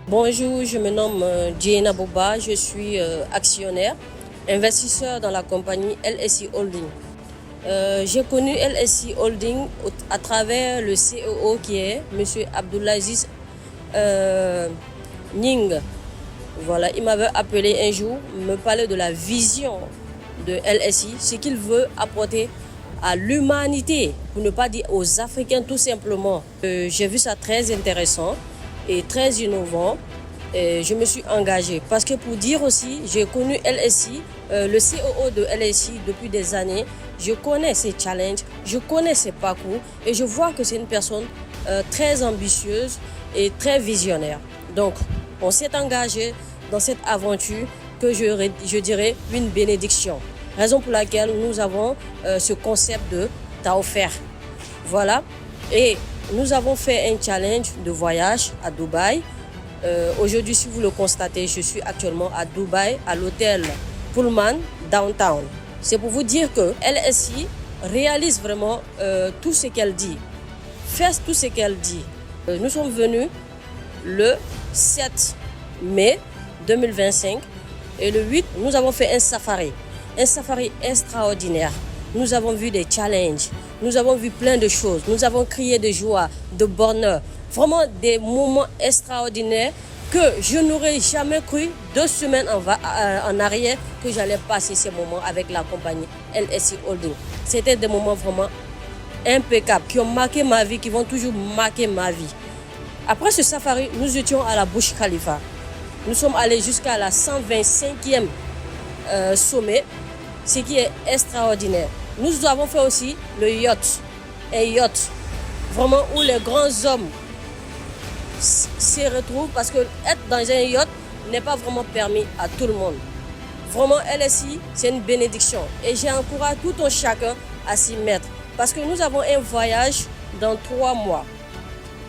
Bonjour, je me nomme Diena Boba, je suis actionnaire, investisseur dans la compagnie LSI Holding. J'ai connu LSI Holding à travers le CEO qui est M. Abdulaziz Ning. Voilà, il m'avait appelé un jour, me parler de la vision de LSI, ce qu'il veut apporter à l'humanité, pour ne pas dire aux Africains tout simplement. J'ai vu ça très intéressant et très innovant. Et je me suis engagée parce que pour dire aussi, j'ai connu LSI, le CEO de LSI depuis des années. Je connais ses challenges, je connais ses parcours et je vois que c'est une personne très ambitieuse et très visionnaire. Donc, on s'est engagé dans cette aventure que je dirais une bénédiction. Raison pour laquelle nous avons ce concept de Taofer. Voilà. Et nous avons fait un challenge de voyage à Dubaï. Aujourd'hui, si vous le constatez, je suis actuellement à Dubaï, à l'hôtel Pullman Downtown. C'est pour vous dire que LSI réalise vraiment tout ce qu'elle dit, fait tout ce qu'elle dit. Nous sommes venus le 7 mai 2025 et le 8, nous avons fait un safari extraordinaire. Nous avons vu des challenges, nous avons vu plein de choses, nous avons crié de joie, de bonheur. Vraiment des moments extraordinaires que je n'aurais jamais cru 2 semaines en arrière que j'allais passer ces moments avec la compagnie LSI Holding. C'était des moments vraiment impeccables qui ont marqué ma vie, qui vont toujours marquer ma vie. Après ce safari, nous étions à la Burj Khalifa. Nous sommes allés jusqu'à la 125e sommet, ce qui est extraordinaire. Nous avons fait aussi le yacht, un yacht, vraiment où les grands hommes se retrouvent parce que être dans un yacht n'est pas vraiment permis à tout le monde. Vraiment, LSI, c'est une bénédiction et j'encourage tout un chacun à s'y mettre parce que nous avons un voyage dans 3 mois.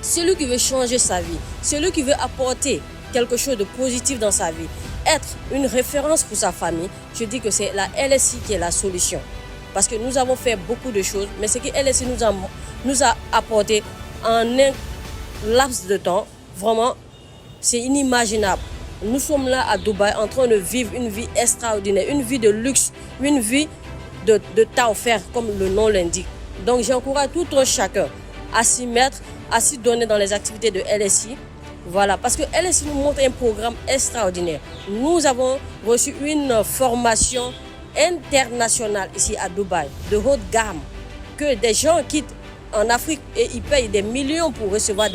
Celui qui veut changer sa vie, celui qui veut apporter quelque chose de positif dans sa vie, être une référence pour sa famille, je dis que c'est la LSI qui est la solution. Parce que nous avons fait beaucoup de choses, mais ce que LSI nous a apporté en un laps de temps, vraiment, c'est inimaginable. Nous sommes là à Dubaï en train de vivre une vie extraordinaire, une vie de luxe, une vie de Taofer, comme le nom l'indique. Donc j'encourage tout un chacun à s'y mettre, à s'y donner dans les activités de LSI. Voilà, parce que LSI nous montre un programme extraordinaire. Nous avons reçu une formation internationale ici à Dubaï, de haute gamme, que des gens quittent en Afrique et ils payent des millions pour recevoir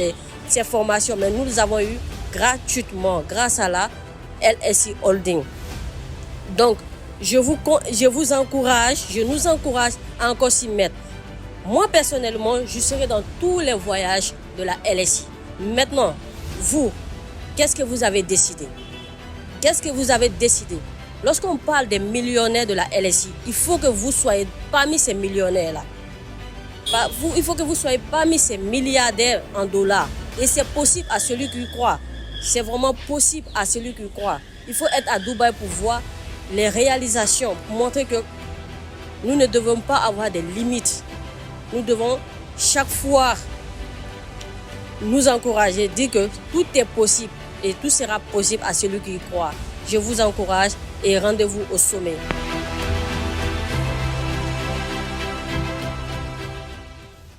ces formations. Mais nous les avons eues gratuitement grâce à la LSI Holding. Donc, je nous encourage à encore s'y mettre. Moi, personnellement, je serai dans tous les voyages de la LSI. Maintenant, vous, qu'est-ce que vous avez décidé? Qu'est-ce que vous avez décidé? Lorsqu'on parle des millionnaires de la LSI, il faut que vous soyez parmi ces millionnaires-là. Il faut que vous soyez parmi ces milliardaires en dollars. Et c'est possible à celui qui croit. C'est vraiment possible à celui qui croit. Il faut être à Dubaï pour voir les réalisations, pour montrer que nous ne devons pas avoir des limites. Nous devons chaque fois nous encourager, dire que tout est possible et tout sera possible à celui qui y croit. Je vous encourage et rendez-vous au sommet.